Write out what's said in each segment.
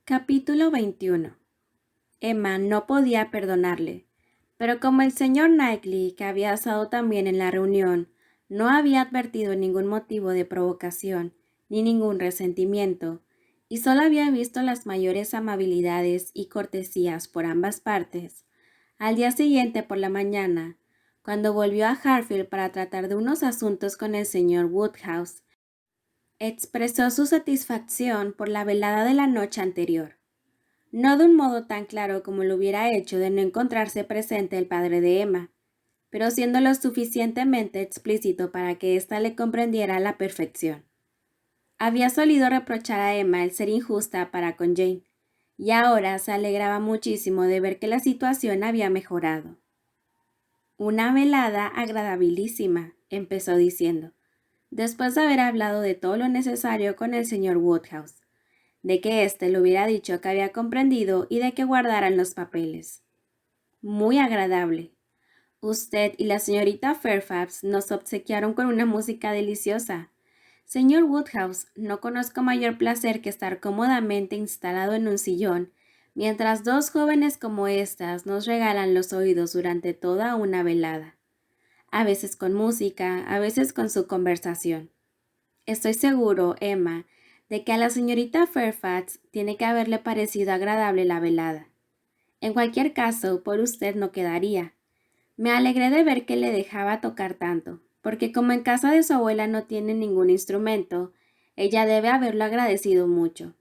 Capítulo 21. Emma no podía perdonarle, pero como el señor Knightley, que había estado también en la reunión, no había advertido ningún motivo de provocación ni ningún resentimiento, y solo había visto las mayores amabilidades y cortesías por ambas partes, al día siguiente por la mañana, cuando volvió a Hartfield para tratar de unos asuntos con el señor Woodhouse, expresó su satisfacción por la velada de la noche anterior. No de un modo tan claro como lo hubiera hecho de no encontrarse presente el padre de Emma, pero siendo lo suficientemente explícito para que ésta le comprendiera a la perfección. Había solido reprochar a Emma el ser injusta para con Jane, y ahora se alegraba muchísimo de ver que la situación había mejorado. Una velada agradabilísima, empezó diciendo, después de haber hablado de todo lo necesario con el señor Woodhouse, de que éste le hubiera dicho que había comprendido y de que guardaran los papeles. Muy agradable. Usted y la señorita Fairfax nos obsequiaron con una música deliciosa. Señor Woodhouse, no conozco mayor placer que estar cómodamente instalado en un sillón, mientras dos jóvenes como estas nos regalan los oídos durante toda una velada. A veces con música, a veces con su conversación. Estoy seguro, Emma, de que a la señorita Fairfax tiene que haberle parecido agradable la velada. En cualquier caso, por usted no quedaría. Me alegré de ver que le dejaba tocar tanto, porque como en casa de su abuela no tiene ningún instrumento, ella debe haberlo agradecido mucho.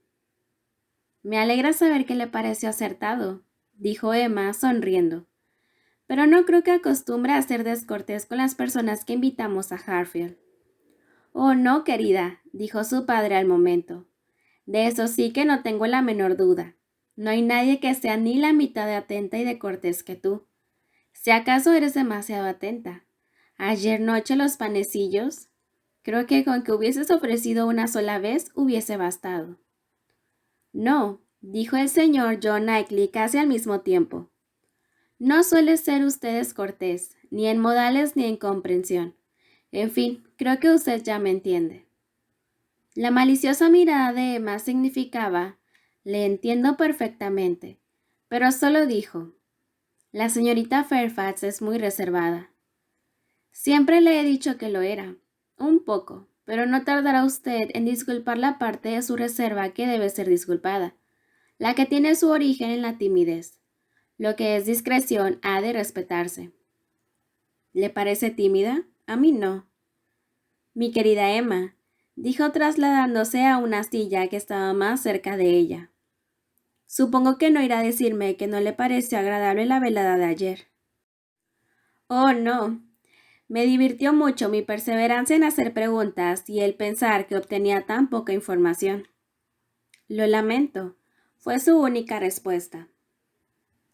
Me alegra saber que le pareció acertado, dijo Emma, sonriendo. Pero no creo que acostumbre a ser descortés con las personas que invitamos a Hartfield. Oh, no, querida, dijo su padre al momento. De eso sí que no tengo la menor duda. No hay nadie que sea ni la mitad de atenta y de cortés que tú. Si acaso eres demasiado atenta. Ayer noche los panecillos. Creo que con que hubieses ofrecido una sola vez hubiese bastado. No, dijo el señor John Knightley casi al mismo tiempo. No suele ser usted descortés, ni en modales ni en comprensión. En fin, creo que usted ya me entiende. La maliciosa mirada de Emma significaba, le entiendo perfectamente, pero solo dijo, la señorita Fairfax es muy reservada. Siempre le he dicho que lo era, un poco, pero no tardará usted en disculpar la parte de su reserva que debe ser disculpada, la que tiene su origen en la timidez. Lo que es discreción ha de respetarse. ¿Le parece tímida? A mí no. Mi querida Emma, dijo trasladándose a una silla que estaba más cerca de ella. Supongo que no irá a decirme que no le pareció agradable la velada de ayer. Oh, no. Me divirtió mucho mi perseverancia en hacer preguntas y el pensar que obtenía tan poca información. Lo lamento, fue su única respuesta.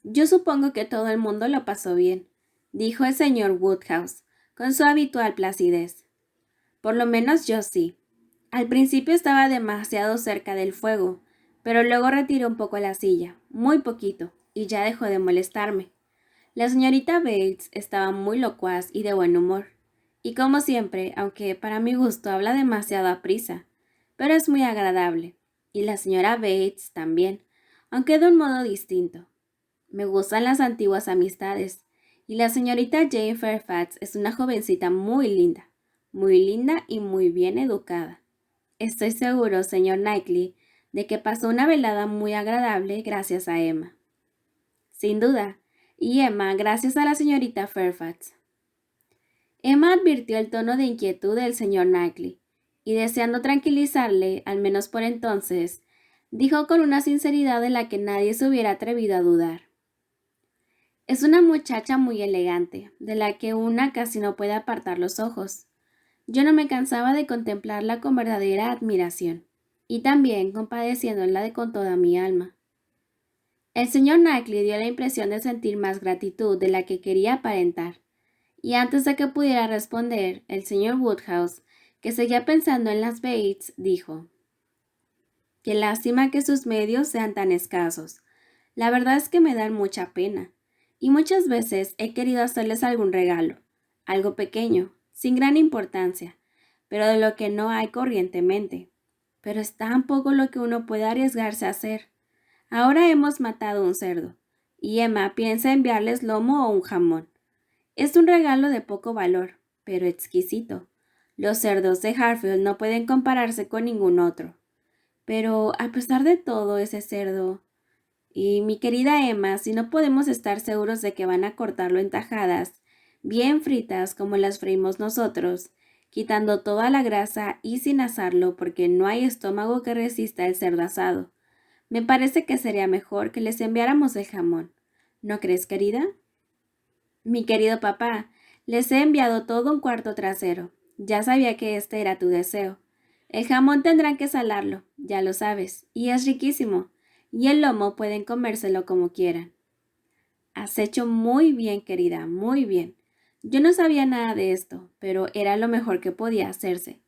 Yo supongo que todo el mundo lo pasó bien, dijo el señor Woodhouse, con su habitual placidez. Por lo menos yo sí. Al principio estaba demasiado cerca del fuego, pero luego retiré un poco la silla, muy poquito, y ya dejó de molestarme. La señorita Bates estaba muy locuaz y de buen humor, y como siempre, aunque para mi gusto habla demasiado aprisa, pero es muy agradable, y la señora Bates también, aunque de un modo distinto. Me gustan las antiguas amistades, y la señorita Jane Fairfax es una jovencita muy linda y muy bien educada. Estoy seguro, señor Knightley, de que pasó una velada muy agradable gracias a Emma. Sin duda, y Emma gracias a la señorita Fairfax. Emma advirtió el tono de inquietud del señor Knightley, y deseando tranquilizarle, al menos por entonces, dijo con una sinceridad de la que nadie se hubiera atrevido a dudar. Es una muchacha muy elegante, de la que una casi no puede apartar los ojos. Yo no me cansaba de contemplarla con verdadera admiración, y también compadeciéndola con toda mi alma. El señor Knightley dio la impresión de sentir más gratitud de la que quería aparentar, y antes de que pudiera responder, el señor Woodhouse, que seguía pensando en las Bates, dijo: «Qué lástima que sus medios sean tan escasos. La verdad es que me dan mucha pena, y muchas veces he querido hacerles algún regalo, algo pequeño, sin gran importancia, pero de lo que no hay corrientemente. Pero es tan poco lo que uno puede arriesgarse a hacer. Ahora hemos matado un cerdo, y Emma piensa enviarles lomo o un jamón. Es un regalo de poco valor, pero exquisito. Los cerdos de Harfield no pueden compararse con ningún otro. Pero a pesar de todo, ese cerdo... Y mi querida Emma, si no podemos estar seguros de que van a cortarlo en tajadas, bien fritas como las freímos nosotros, quitando toda la grasa y sin asarlo porque no hay estómago que resista el cerdo asado, me parece que sería mejor que les enviáramos el jamón. ¿No crees, querida? Mi querido papá, les he enviado todo un cuarto trasero. Ya sabía que este era tu deseo. El jamón tendrán que salarlo, ya lo sabes, y es riquísimo. Y el lomo pueden comérselo como quieran. Has hecho muy bien, querida, muy bien. Yo no sabía nada de esto, pero era lo mejor que podía hacerse.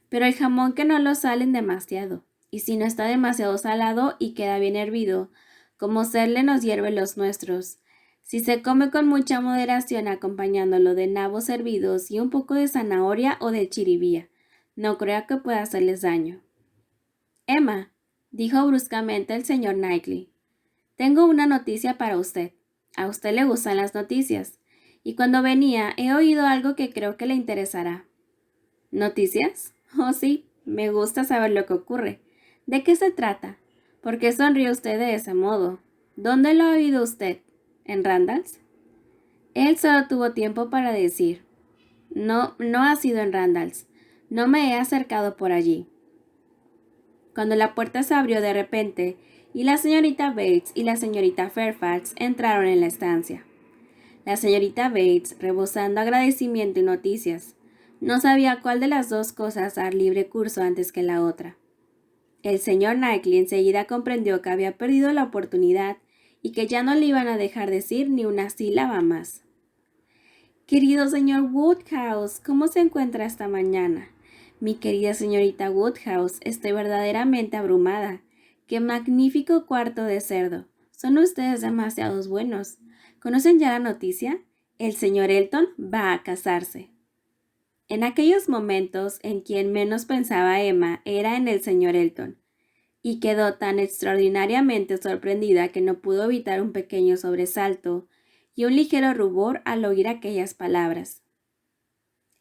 Pero el jamón que no lo salen demasiado, y si no está demasiado salado y queda bien hervido, como Serle nos hierve los nuestros. Si se come con mucha moderación acompañándolo de nabos hervidos y un poco de zanahoria o de chiribía, no creo que pueda hacerles daño. Emma, dijo bruscamente el señor Knightley, tengo una noticia para usted. A usted le gustan las noticias, y cuando venía he oído algo que creo que le interesará. ¿Noticias? Oh, sí, me gusta saber lo que ocurre. ¿De qué se trata? ¿Por qué sonríe usted de ese modo? ¿Dónde lo ha oído usted? ¿En Randalls? Él solo tuvo tiempo para decir, no, no ha sido en Randalls. No me he acercado por allí. Cuando la puerta se abrió de repente y la señorita Bates y la señorita Fairfax entraron en la estancia. La señorita Bates, rebosando agradecimiento y noticias, no sabía cuál de las dos cosas dar libre curso antes que la otra. El señor Knightley enseguida comprendió que había perdido la oportunidad y que ya no le iban a dejar decir ni una sílaba más. Querido señor Woodhouse, ¿cómo se encuentra esta mañana? Mi querida señorita Woodhouse, estoy verdaderamente abrumada. ¡Qué magnífico cuarto de cerdo! Son ustedes demasiados buenos. ¿Conocen ya la noticia? El señor Elton va a casarse. En aquellos momentos en quien menos pensaba Emma era en el señor Elton, y quedó tan extraordinariamente sorprendida que no pudo evitar un pequeño sobresalto y un ligero rubor al oír aquellas palabras.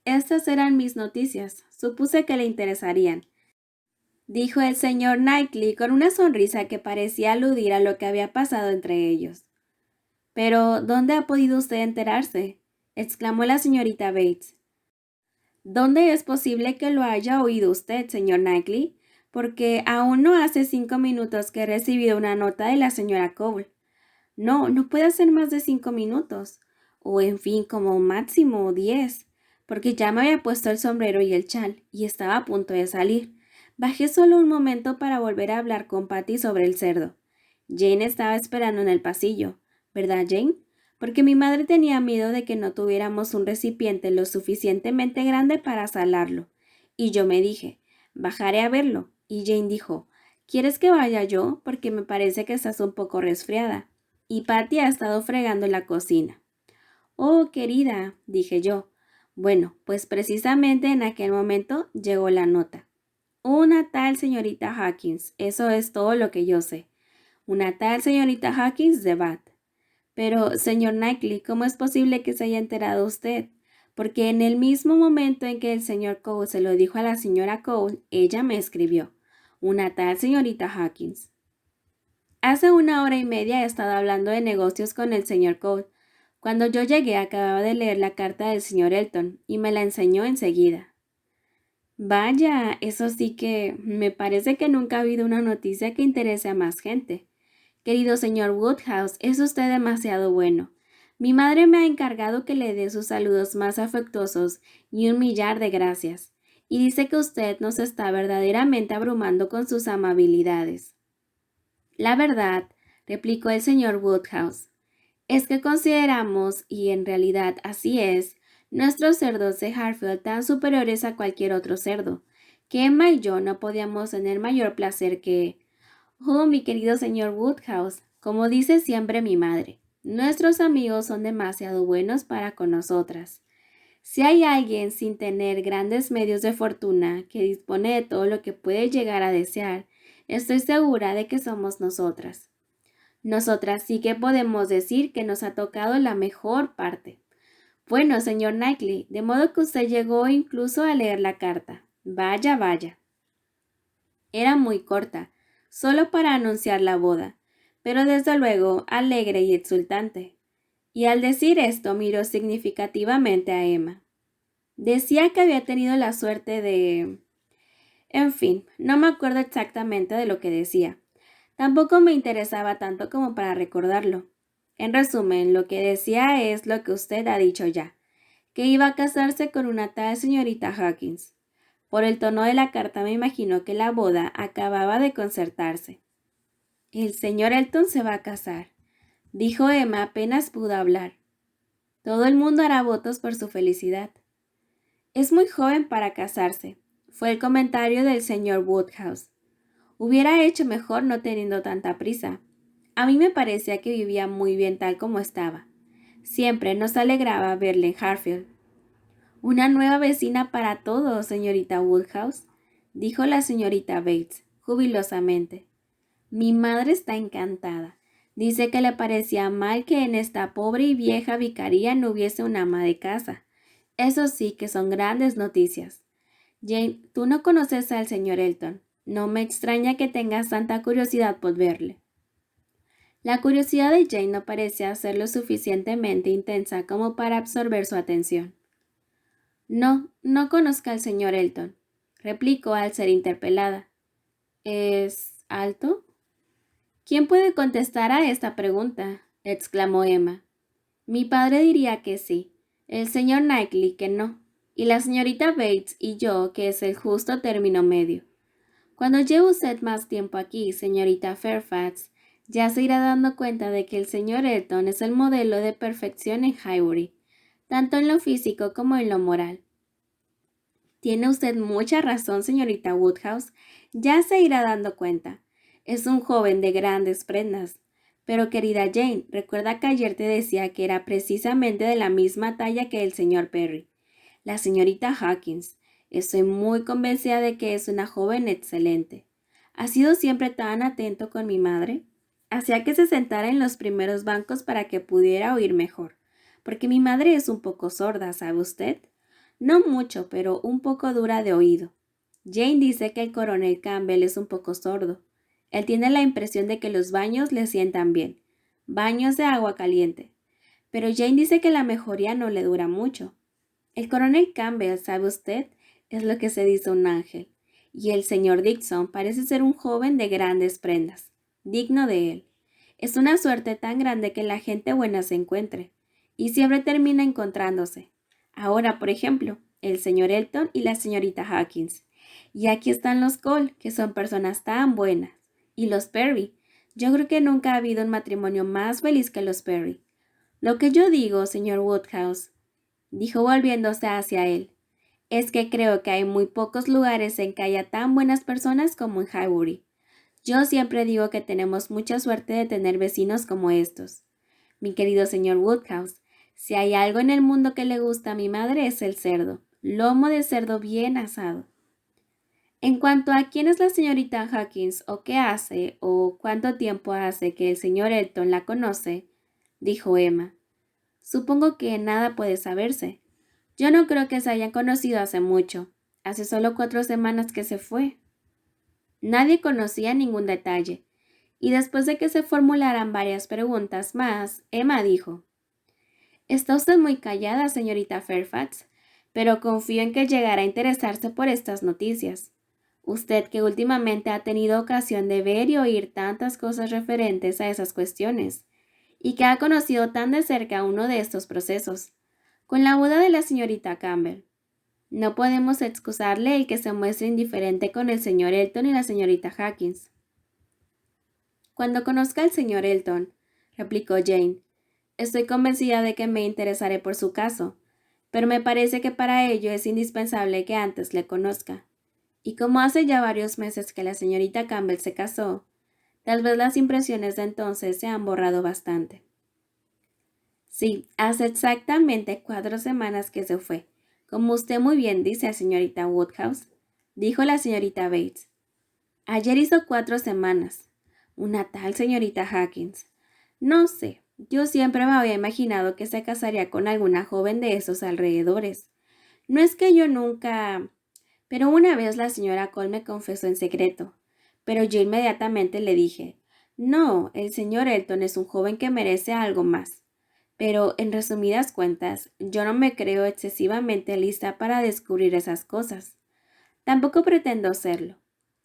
Estas eran mis noticias, supuse que le interesarían, dijo el señor Knightley con una sonrisa que parecía aludir a lo que había pasado entre ellos. Pero, ¿dónde ha podido usted enterarse? Exclamó la señorita Bates. ¿Dónde es posible que lo haya oído usted, señor Knightley? Porque aún no hace 5 minutos que he recibido una nota de la señora Cole. No, no puede ser más de 5 minutos. O en fin, como máximo 10. Porque ya me había puesto el sombrero y el chal, y estaba a punto de salir. Bajé solo un momento para volver a hablar con Patty sobre el cerdo. Jane estaba esperando en el pasillo, ¿verdad, Jane? Porque mi madre tenía miedo de que no tuviéramos un recipiente lo suficientemente grande para salarlo. Y yo me dije, bajaré a verlo. Y Jane dijo, ¿quieres que vaya yo? Porque me parece que estás un poco resfriada. Y Patty ha estado fregando la cocina. Oh, querida, dije yo. Bueno, pues precisamente en aquel momento llegó la nota. Una tal señorita Hawkins, eso es todo lo que yo sé. Una tal señorita Hawkins de Bath. Pero, señor Knightley, ¿cómo es posible que se haya enterado usted? Porque en el mismo momento en que el señor Cole se lo dijo a la señora Cole, ella me escribió. Una tal señorita Hawkins. Hace 1 hora y media he estado hablando de negocios con el señor Cole. Cuando yo llegué acababa de leer la carta del señor Elton y me la enseñó enseguida. Vaya, eso sí que me parece que nunca ha habido una noticia que interese a más gente. Querido señor Woodhouse, es usted demasiado bueno. Mi madre me ha encargado que le dé sus saludos más afectuosos y 1 millar de gracias, y dice que usted nos está verdaderamente abrumando con sus amabilidades. La verdad, replicó el señor Woodhouse, es que consideramos, y en realidad así es, nuestros cerdos de Harfield tan superiores a cualquier otro cerdo, que Emma y yo no podíamos tener mayor placer que... Oh, mi querido señor Woodhouse, como dice siempre mi madre, nuestros amigos son demasiado buenos para con nosotras. Si hay alguien sin tener grandes medios de fortuna que dispone de todo lo que puede llegar a desear, estoy segura de que somos nosotras. Nosotras sí que podemos decir que nos ha tocado la mejor parte. Bueno, señor Knightley, de modo que usted llegó incluso a leer la carta. Vaya, vaya. Era muy corta, solo para anunciar la boda, pero desde luego alegre y exultante. Y al decir esto miró significativamente a Emma. Decía que había tenido la suerte de... En fin, no me acuerdo exactamente de lo que decía. Tampoco me interesaba tanto como para recordarlo. En resumen, lo que decía es lo que usted ha dicho ya, que iba a casarse con una tal señorita Hawkins. Por el tono de la carta me imagino que la boda acababa de concertarse. El señor Elton se va a casar, dijo Emma apenas pudo hablar. Todo el mundo hará votos por su felicidad. Es muy joven para casarse, fue el comentario del señor Woodhouse. Hubiera hecho mejor no teniendo tanta prisa. A mí me parecía que vivía muy bien tal como estaba. Siempre nos alegraba verle en Harfield. Una nueva vecina para todos, señorita Woodhouse, dijo la señorita Bates, jubilosamente. Mi madre está encantada. Dice que le parecía mal que en esta pobre y vieja vicaría no hubiese un ama de casa. Eso sí que son grandes noticias. Jane, tú no conoces al señor Elton. No me extraña que tengas tanta curiosidad por verle. La curiosidad de Jane no parecía ser lo suficientemente intensa como para absorber su atención. No, no conozco al señor Elton, replicó al ser interpelada. ¿Es alto? ¿Quién puede contestar a esta pregunta? Exclamó Emma. Mi padre diría que sí, el señor Knightley que no, y la señorita Bates y yo que es el justo término medio. Cuando lleve usted más tiempo aquí, señorita Fairfax, ya se irá dando cuenta de que el señor Elton es el modelo de perfección en Highbury, tanto en lo físico como en lo moral. Tiene usted mucha razón, señorita Woodhouse, ya se irá dando cuenta. Es un joven de grandes prendas. Pero querida Jane, recuerda que ayer te decía que era precisamente de la misma talla que el señor Perry. La señorita Hawkins. Estoy muy convencida de que es una joven excelente. ¿Ha sido siempre tan atento con mi madre? Hacía que se sentara en los primeros bancos para que pudiera oír mejor, porque mi madre es un poco sorda, ¿sabe usted? No mucho, pero un poco dura de oído. Jane dice que el coronel Campbell es un poco sordo. Él tiene la impresión de que los baños le sientan bien. Baños de agua caliente. Pero Jane dice que la mejoría no le dura mucho. El coronel Campbell, ¿sabe usted? Es lo que se dice un ángel. Y el señor Dixon parece ser un joven de grandes prendas. Digno de él. Es una suerte tan grande que la gente buena se encuentre. Y siempre termina encontrándose. Ahora, por ejemplo, el señor Elton y la señorita Hawkins. Y aquí están los Cole, que son personas tan buenas. Y los Perry. Yo creo que nunca ha habido un matrimonio más feliz que los Perry. Lo que yo digo, señor Woodhouse, dijo volviéndose hacia él, es que creo que hay muy pocos lugares en que haya tan buenas personas como en Highbury. Yo siempre digo que tenemos mucha suerte de tener vecinos como estos. Mi querido señor Woodhouse, si hay algo en el mundo que le gusta a mi madre es el cerdo, lomo de cerdo bien asado. En cuanto a quién es la señorita Hawkins o qué hace o cuánto tiempo hace que el señor Elton la conoce, dijo Emma, supongo que nada puede saberse. Yo no creo que se hayan conocido hace mucho. Hace solo 4 semanas que se fue. Nadie conocía ningún detalle, y después de que se formularan varias preguntas más, Emma dijo, «Está usted muy callada, señorita Fairfax, pero confío en que llegará a interesarse por estas noticias. Usted que últimamente ha tenido ocasión de ver y oír tantas cosas referentes a esas cuestiones, y que ha conocido tan de cerca uno de estos procesos, con la boda de la señorita Campbell. No podemos excusarle el que se muestre indiferente con el señor Elton y la señorita Hawkins». «Cuando conozca al señor Elton», replicó Jane, «estoy convencida de que me interesaré por su caso, pero me parece que para ello es indispensable que antes le conozca. Y como hace ya varios meses que la señorita Campbell se casó, tal vez las impresiones de entonces se han borrado bastante». «Sí, hace exactamente 4 semanas que se fue, como usted muy bien dice, señorita Woodhouse», dijo la señorita Bates. «Ayer hizo 4 semanas. Una tal señorita Hawkins. No sé, yo siempre me había imaginado que se casaría con alguna joven de esos alrededores. No es que yo nunca... Pero una vez la señora Cole me confesó en secreto, pero yo inmediatamente le dije, no, el señor Elton es un joven que merece algo más. Pero, en resumidas cuentas, yo no me creo excesivamente lista para descubrir esas cosas. Tampoco pretendo serlo.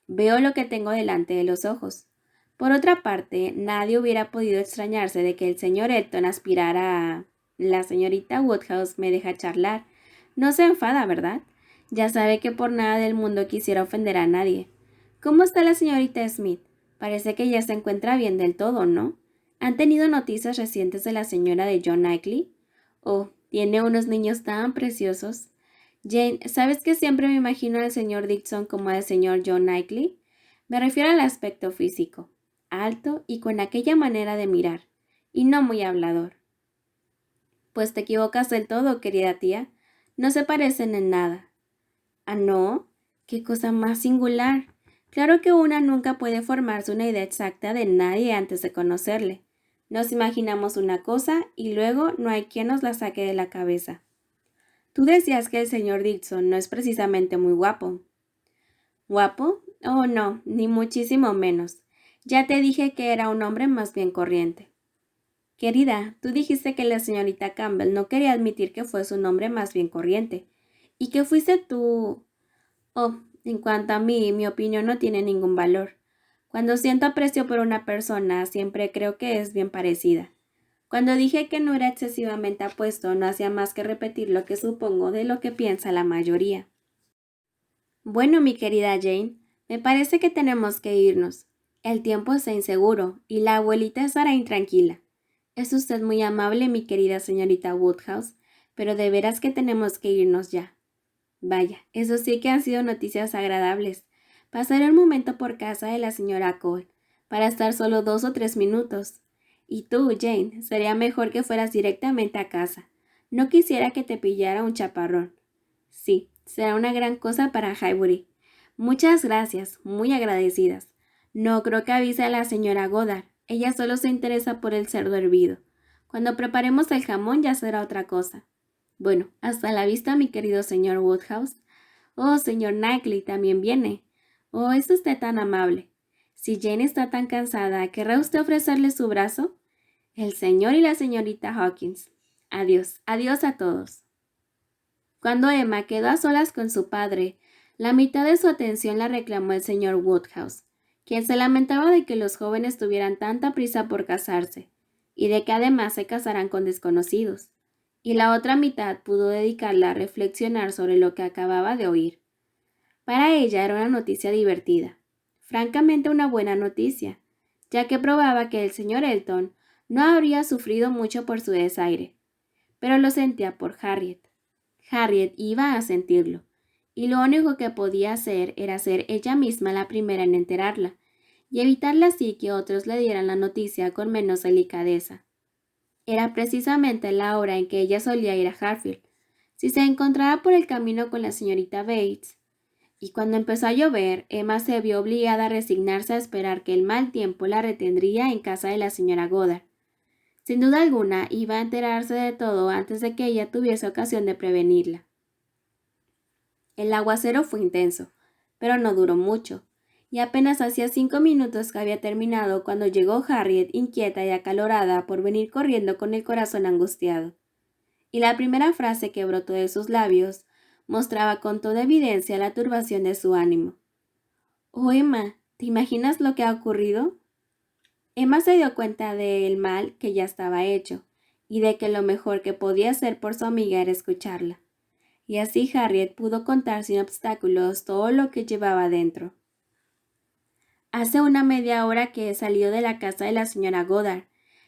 Veo lo que tengo delante de los ojos. Por otra parte, nadie hubiera podido extrañarse de que el señor Elton aspirara a... La señorita Woodhouse me deja charlar. No se enfada, ¿verdad? Ya sabe que por nada del mundo quisiera ofender a nadie. ¿Cómo está la señorita Smith? Parece que ya se encuentra bien del todo, ¿no? ¿Han tenido noticias recientes de la señora de John Knightley? Oh, tiene unos niños tan preciosos. Jane, ¿sabes que siempre me imagino al señor Dixon como al señor John Knightley? Me refiero al aspecto físico, alto y con aquella manera de mirar, y no muy hablador. Pues te equivocas del todo, querida tía. No se parecen en nada. ¿Ah, no? ¡Qué cosa más singular! Claro que una nunca puede formarse una idea exacta de nadie antes de conocerle. Nos imaginamos una cosa y luego no hay quien nos la saque de la cabeza. Tú decías que el señor Dixon no es precisamente muy guapo. ¿Guapo? Oh, no, ni muchísimo menos. Ya te dije que era un hombre más bien corriente. Querida, tú dijiste que la señorita Campbell no quería admitir que fuese un hombre más bien corriente. ¿Y que fuiste tú? Oh, en cuanto a mí, mi opinión no tiene ningún valor. Cuando siento aprecio por una persona, siempre creo que es bien parecida. Cuando dije que no era excesivamente apuesto, no hacía más que repetir lo que supongo de lo que piensa la mayoría. Bueno, mi querida Jane, me parece que tenemos que irnos. El tiempo está inseguro y la abuelita estará intranquila. Es usted muy amable, mi querida señorita Woodhouse, pero de veras que tenemos que irnos ya. Vaya, eso sí que han sido noticias agradables. Pasaré un momento por casa de la señora Cole, para estar solo 2 o 3 minutos. Y tú, Jane, sería mejor que fueras directamente a casa. No quisiera que te pillara un chaparrón. Sí, será una gran cosa para Highbury. Muchas gracias, muy agradecidas. No creo que avise a la señora Goddard. Ella solo se interesa por el cerdo hervido. Cuando preparemos el jamón ya será otra cosa. Bueno, hasta la vista, mi querido señor Woodhouse. Oh, señor Knightley también viene. Oh, es usted tan amable. Si Jane está tan cansada, ¿querrá usted ofrecerle su brazo? El señor y la señorita Hawkins. Adiós, adiós a todos. Cuando Emma quedó a solas con su padre, la mitad de su atención la reclamó el señor Woodhouse, quien se lamentaba de que los jóvenes tuvieran tanta prisa por casarse, y de que además se casaran con desconocidos, y la otra mitad pudo dedicarla a reflexionar sobre lo que acababa de oír. Para ella era una noticia divertida, francamente una buena noticia, ya que probaba que el señor Elton no habría sufrido mucho por su desaire, pero lo sentía por Harriet. Harriet iba a sentirlo, y lo único que podía hacer era ser ella misma la primera en enterarla, y evitarle así que otros le dieran la noticia con menos delicadeza. Era precisamente la hora en que ella solía ir a Harfield, si se encontraba por el camino con la señorita Bates, y cuando empezó a llover, Emma se vio obligada a resignarse a esperar que el mal tiempo la retendría en casa de la señora Goddard. Sin duda alguna, iba a enterarse de todo antes de que ella tuviese ocasión de prevenirla. El aguacero fue intenso, pero no duró mucho, y apenas hacía 5 minutos que había terminado cuando llegó Harriet inquieta y acalorada por venir corriendo con el corazón angustiado. Y la primera frase que brotó de sus labios mostraba con toda evidencia la turbación de su ánimo. «Oh, Emma, ¿te imaginas lo que ha ocurrido?» Emma se dio cuenta del mal que ya estaba hecho, y de que lo mejor que podía hacer por su amiga era escucharla. Y así Harriet pudo contar sin obstáculos todo lo que llevaba dentro. Hace una media hora que he salido de la casa de la señora Goddard.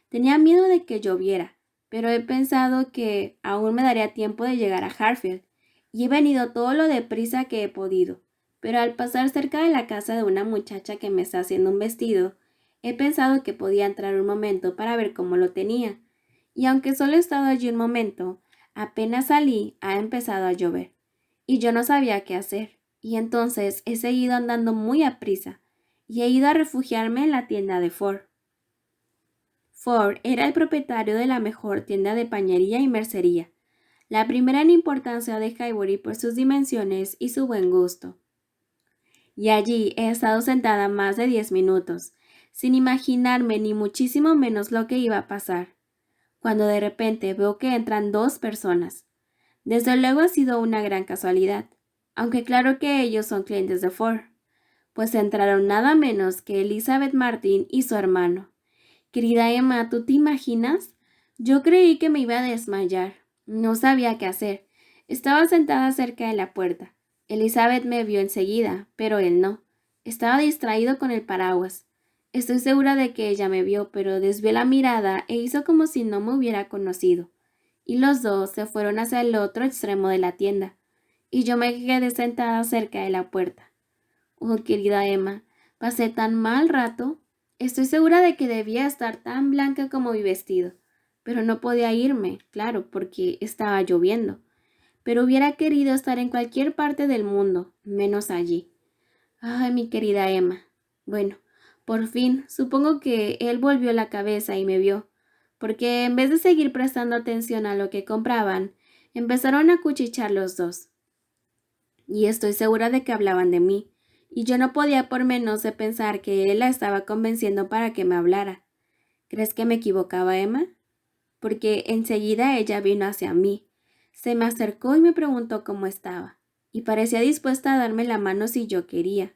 Tenía miedo de que lloviera, pero he pensado que aún me daría tiempo de llegar a Harfield, y he venido todo lo deprisa que he podido. Pero al pasar cerca de la casa de una muchacha que me está haciendo un vestido, he pensado que podía entrar un momento para ver cómo lo tenía. Y aunque solo he estado allí un momento, apenas salí, ha empezado a llover. Y yo no sabía qué hacer. Y entonces he seguido andando muy aprisa y he ido a refugiarme en la tienda de Ford. Ford era el propietario de la mejor tienda de pañería y mercería, la primera en importancia de Highbury por sus dimensiones y su buen gusto. Y allí he estado sentada más de 10 minutos, sin imaginarme ni muchísimo menos lo que iba a pasar, cuando de repente veo que entran dos personas. Desde luego ha sido una gran casualidad, aunque claro que ellos son clientes de Ford, pues entraron nada menos que Elizabeth Martin y su hermano. Querida Emma, ¿tú te imaginas? Yo creí que me iba a desmayar. No sabía qué hacer. Estaba sentada cerca de la puerta. Elizabeth me vio enseguida, pero él no. Estaba distraído con el paraguas. Estoy segura de que ella me vio, pero desvió la mirada e hizo como si no me hubiera conocido. Y los dos se fueron hacia el otro extremo de la tienda, y yo me quedé sentada cerca de la puerta. Oh, querida Emma, pasé tan mal rato. Estoy segura de que debía estar tan blanca como mi vestido, pero no podía irme, claro, porque estaba lloviendo. Pero hubiera querido estar en cualquier parte del mundo, menos allí. Ay, mi querida Emma. Bueno, por fin, supongo que él volvió la cabeza y me vio, porque en vez de seguir prestando atención a lo que compraban, empezaron a cuchichear los dos. Y estoy segura de que hablaban de mí, y yo no podía por menos de pensar que él la estaba convenciendo para que me hablara. ¿Crees que me equivocaba, Emma? Porque enseguida ella vino hacia mí, se me acercó y me preguntó cómo estaba, y parecía dispuesta a darme la mano si yo quería.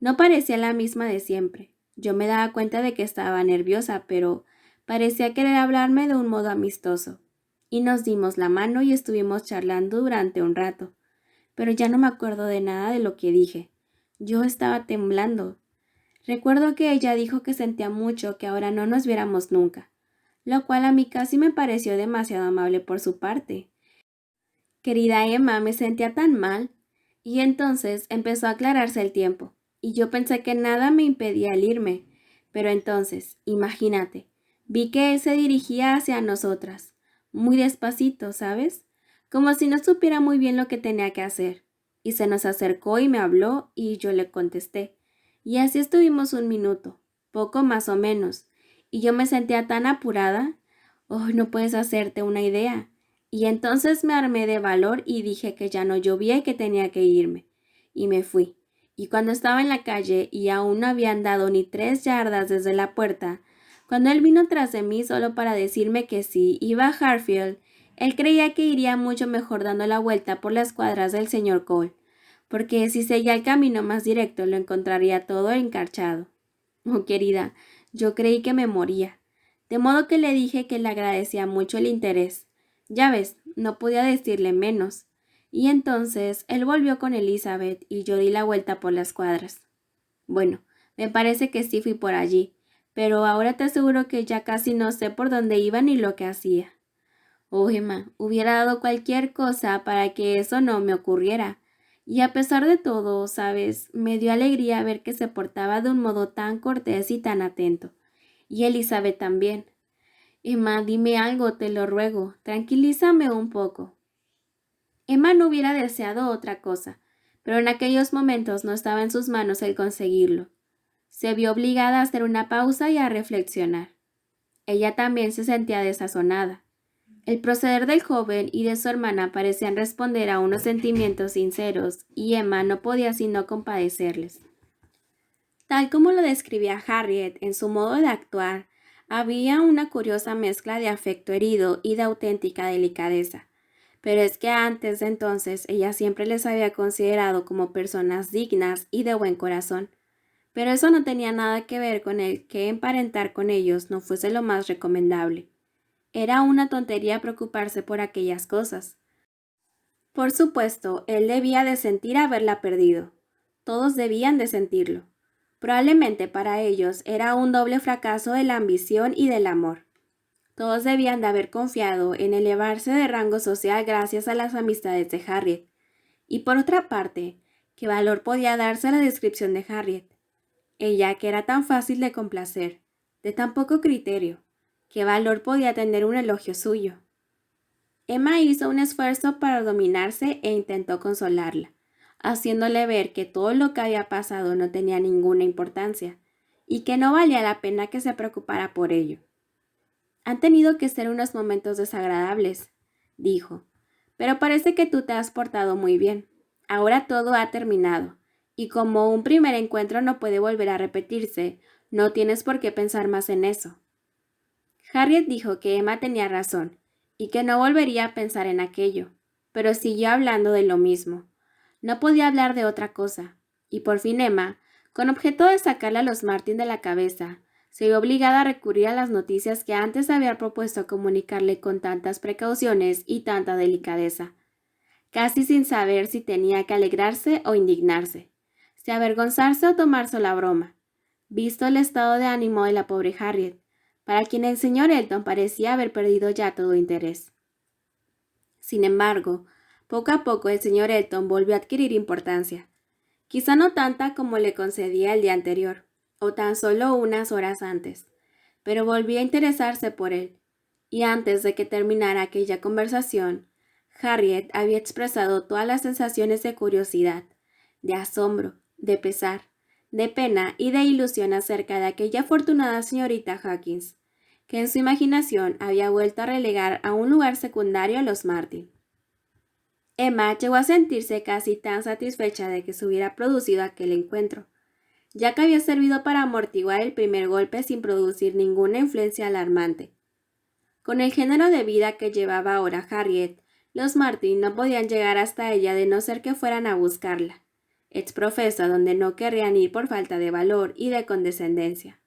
No parecía la misma de siempre. Yo me daba cuenta de que estaba nerviosa, pero parecía querer hablarme de un modo amistoso. Y nos dimos la mano y estuvimos charlando durante un rato. Pero ya no me acuerdo de nada de lo que dije. Yo estaba temblando. Recuerdo que ella dijo que sentía mucho que ahora no nos viéramos nunca, lo cual a mí casi me pareció demasiado amable por su parte. Querida Emma, me sentía tan mal. Y entonces empezó a aclararse el tiempo, y yo pensé que nada me impedía el irme. Pero entonces, imagínate, vi que él se dirigía hacia nosotras, muy despacito, ¿sabes? Como si no supiera muy bien lo que tenía que hacer. Y se nos acercó y me habló, y yo le contesté. Y así estuvimos un minuto, poco más o menos, y yo me sentía tan apurada. Oh, no puedes hacerte una idea. Y entonces me armé de valor y dije que ya no llovía y que tenía que irme. Y me fui. Y cuando estaba en la calle y aún no había andado ni 3 yardas desde la puerta, cuando él vino tras de mí solo para decirme que si iba a Hartfield, él creía que iría mucho mejor dando la vuelta por las cuadras del señor Cole, porque si seguía el camino más directo lo encontraría todo encarchado. Oh, querida, yo creí que me moría. De modo que le dije que le agradecía mucho el interés. Ya ves, no podía decirle menos. Y entonces él volvió con Elizabeth y yo di la vuelta por las cuadras. Bueno, me parece que sí fui por allí, pero ahora te aseguro que ya casi no sé por dónde iba ni lo que hacía. Oh, Emma, hubiera dado cualquier cosa para que eso no me ocurriera. Y a pesar de todo, sabes, me dio alegría ver que se portaba de un modo tan cortés y tan atento. Y Elizabeth también. Emma, dime algo, te lo ruego, tranquilízame un poco. Emma no hubiera deseado otra cosa, pero en aquellos momentos no estaba en sus manos el conseguirlo. Se vio obligada a hacer una pausa y a reflexionar. Ella también se sentía desazonada. El proceder del joven y de su hermana parecían responder a unos sentimientos sinceros, y Emma no podía sino compadecerles. Tal como lo describía Harriet en su modo de actuar, había una curiosa mezcla de afecto herido y de auténtica delicadeza. Pero es que antes de entonces ella siempre les había considerado como personas dignas y de buen corazón. Pero eso no tenía nada que ver con el que emparentar con ellos no fuese lo más recomendable. Era una tontería preocuparse por aquellas cosas. Por supuesto, él debía de sentir haberla perdido. Todos debían de sentirlo. Probablemente para ellos era un doble fracaso de la ambición y del amor. Todos debían de haber confiado en elevarse de rango social gracias a las amistades de Harriet. Y por otra parte, ¿qué valor podía darse a la descripción de Harriet? Ella que era tan fácil de complacer, de tan poco criterio, ¿qué valor podía tener un elogio suyo? Emma hizo un esfuerzo para dominarse e intentó consolarla, haciéndole ver que todo lo que había pasado no tenía ninguna importancia y que no valía la pena que se preocupara por ello. Han tenido que ser unos momentos desagradables, dijo, pero parece que tú te has portado muy bien. Ahora todo ha terminado, y como un primer encuentro no puede volver a repetirse, no tienes por qué pensar más en eso. Harriet dijo que Emma tenía razón, y que no volvería a pensar en aquello, pero siguió hablando de lo mismo. No podía hablar de otra cosa, y por fin Emma, con objeto de sacarle a los Martin de la cabeza, se vio obligada a recurrir a las noticias que antes había propuesto comunicarle con tantas precauciones y tanta delicadeza, casi sin saber si tenía que alegrarse o indignarse, si avergonzarse o tomarse la broma, visto el estado de ánimo de la pobre Harriet, para quien el señor Elton parecía haber perdido ya todo interés. Sin embargo, poco a poco el señor Elton volvió a adquirir importancia, quizá no tanta como le concedía el día anterior, o tan solo unas horas antes, pero volvió a interesarse por él, y antes de que terminara aquella conversación, Harriet había expresado todas las sensaciones de curiosidad, de asombro, de pesar, de pena y de ilusión acerca de aquella afortunada señorita Hawkins, que en su imaginación había vuelto a relegar a un lugar secundario a los Martin. Emma llegó a sentirse casi tan satisfecha de que se hubiera producido aquel encuentro, ya que había servido para amortiguar el primer golpe sin producir ninguna influencia alarmante. Con el género de vida que llevaba ahora Harriet, los Martin no podían llegar hasta ella de no ser que fueran a buscarla, exprofeso a donde no querrían ir por falta de valor y de condescendencia,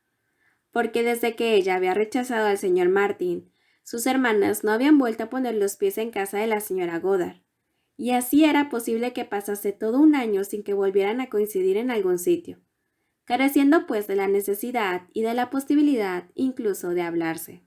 porque desde que ella había rechazado al señor Martin, sus hermanas no habían vuelto a poner los pies en casa de la señora Goddard, y así era posible que pasase todo un año sin que volvieran a coincidir en algún sitio, careciendo pues de la necesidad y de la posibilidad incluso de hablarse.